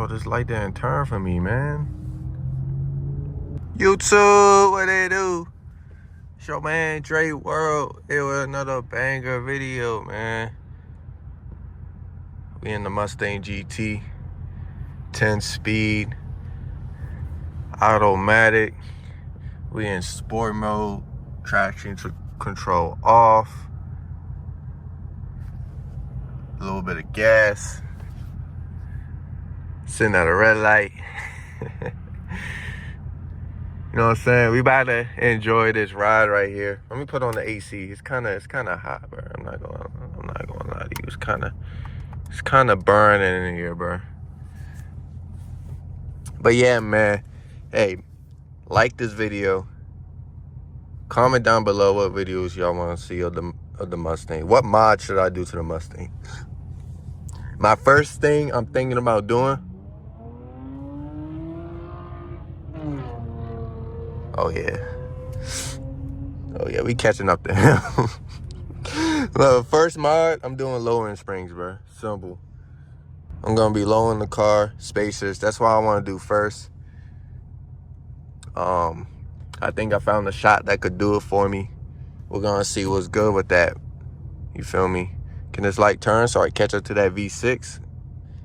Oh, this light didn't turn for me, man. YouTube, what they do? It's your man, wrld. It was another banger video, man. We in the Mustang GT, 10 speed, automatic. We in sport mode, traction control off. A little bit of gas. Sitting at a red light. You know what I'm saying? We about to enjoy this ride right here. Let me put on the AC. It's kind of hot, bro. I'm not gonna lie to you. It's kind of burning in here, bro. But yeah, man. Hey, like this video. Comment down below what videos y'all want to see of the Mustang. What mod should I do to the Mustang? My first thing I'm thinking about doing. Oh yeah, we catching up to him. Well, first mod, I'm doing lowering springs, bro. Simple. I'm gonna be lowering the car, spacers. That's what I want to do first. I think I found a shot that could do it for me. We're gonna see what's good with that. You feel me? Can this light turn so I catch up to that V6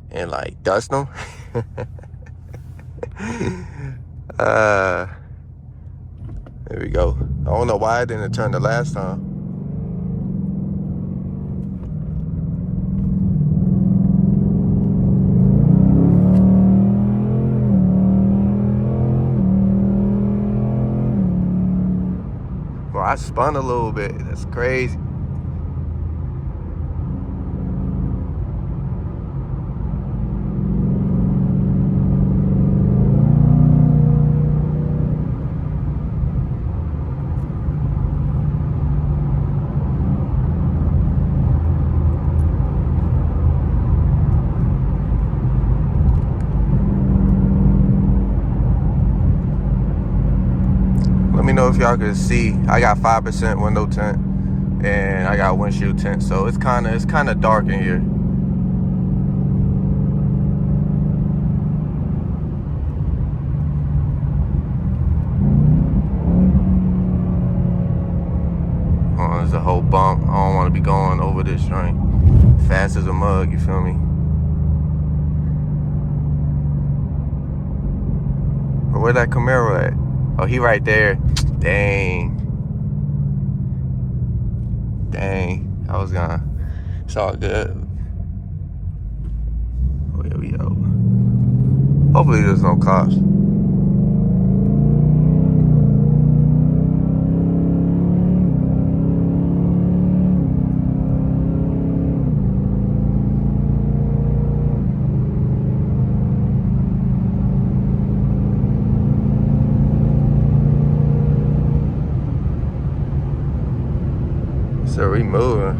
and like dust them? There we go. I don't know why I didn't turn the last time. Well, I spun a little bit. That's crazy. Let me know if y'all can see. I got 5% window tint and I got windshield tint, so it's kind of dark in here. Oh, there's a whole bump. I don't want to be going over this joint fast as a mug. You feel me? But where that Camaro at? Oh, he right there. Dang. I was gonna. It's all good. Oh, here we go. Hopefully there's no cops. So we moving.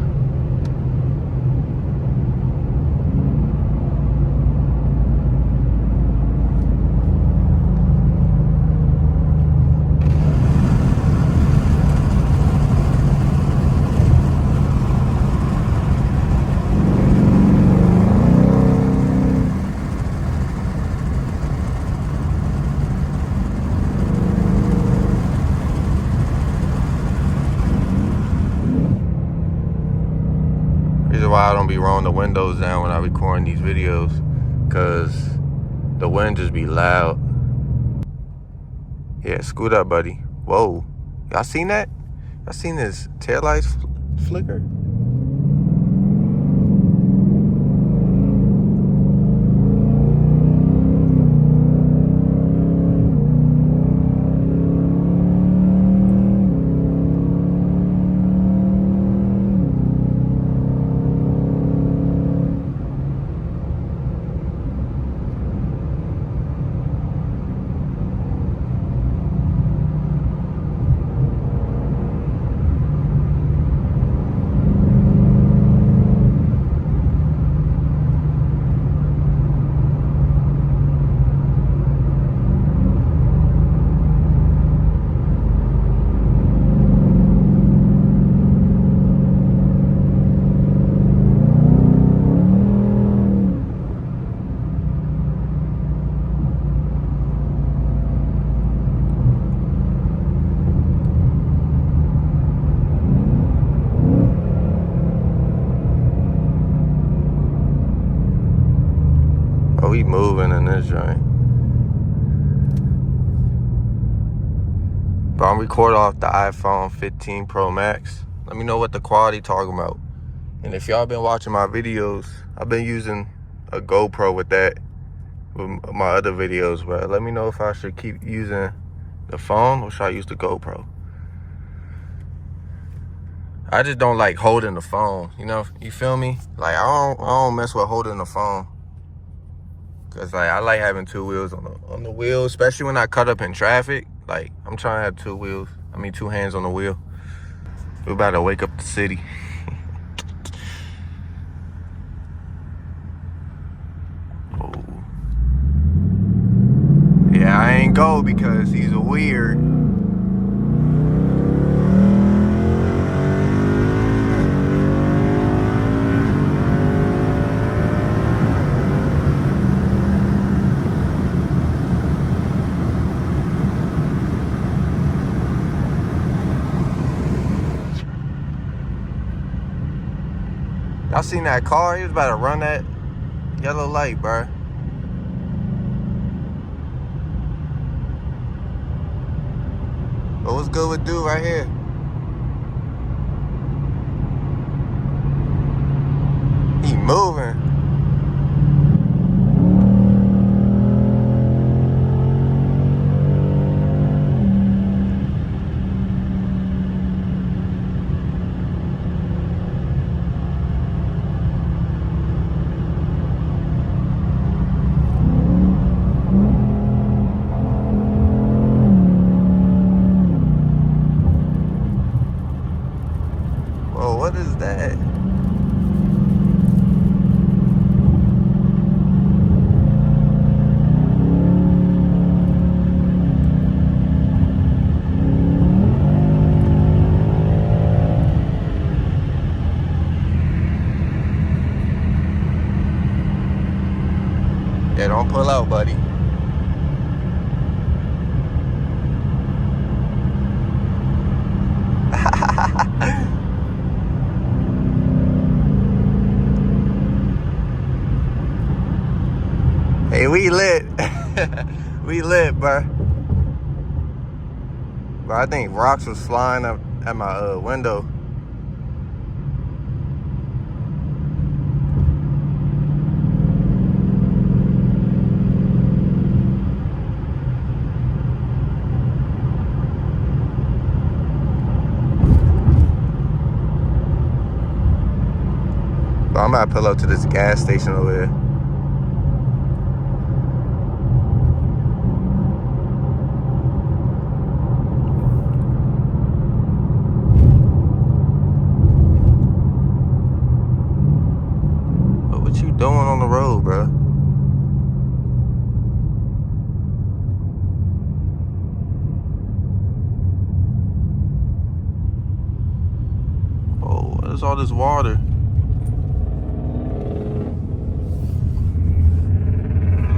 Reason why I don't be rolling the windows down when I recording these videos, cause the wind just be loud. Yeah, scoot up, buddy. Whoa, y'all seen that? Y'all seen his taillights flicker? we moving in this joint. But I'm recording off the iPhone 15 Pro Max. Let me know what the quality talking about. And if y'all been watching my videos, I've been using a GoPro with that, with my other videos, bro. Let me know if I should keep using the phone or should I use the GoPro. I just don't like holding the phone, you know, you feel me? Like I don't mess with holding the phone. Cause like I like having two wheels on the wheel, especially when I cut up in traffic. Like I'm trying to have two hands on the wheel. We're about to wake up the city. Oh. Yeah, I ain't go because he's a weird. Y'all seen that car? He was about to run that yellow light, bro. But what's good with dude right here? He moving. Whoa, what is that? Yeah, don't pull out, buddy. Hey, we lit. We lit, bro. But I think rocks was flying up at my window. But I'm about to pull up to this gas station over there. But what you doing on the road, bro? Oh, what is all this water?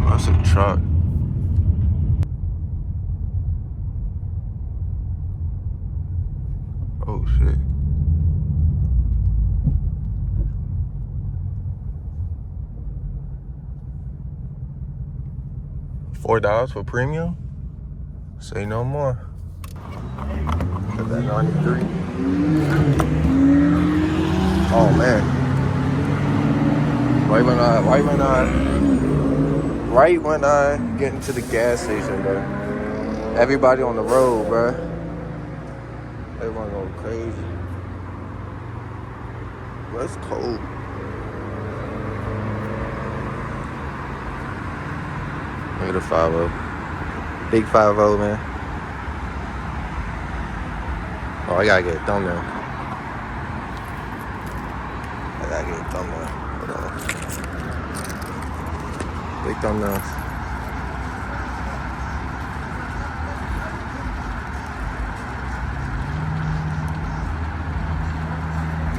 That's a truck. Oh shit. $4 for premium? Say no more. Got that 93. Oh man. Right when I get into the gas station, bro. Everybody on the road, bro. Everyone going crazy. Well, it's cold. Look at the 5-0. Big 5-0, man. Oh, I gotta get a thumbnail. Hold on. Big thumbnails.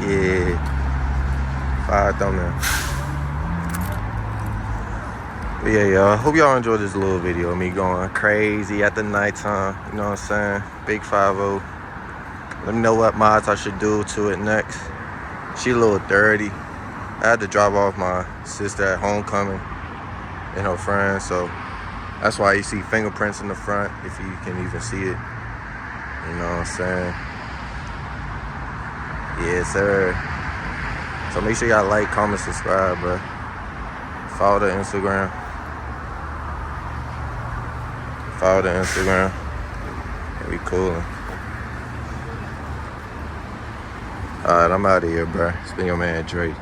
Yeah. 5 thumbnail. But yeah, y'all. Hope y'all enjoyed this little video of me going crazy at the nighttime. You know what I'm saying? Big 5-0. Let me know what mods I should do to it next. She a little dirty. I had to drop off my sister at homecoming. and her friends. So that's why you see fingerprints in the front, if you can even see it. You know what I'm saying? Yes, sir. So make sure y'all like, comment, subscribe, bro. Follow the Instagram. Follow the Instagram. And we coolin'. Alright, I'm out of here, bro. It's been your man, Drake.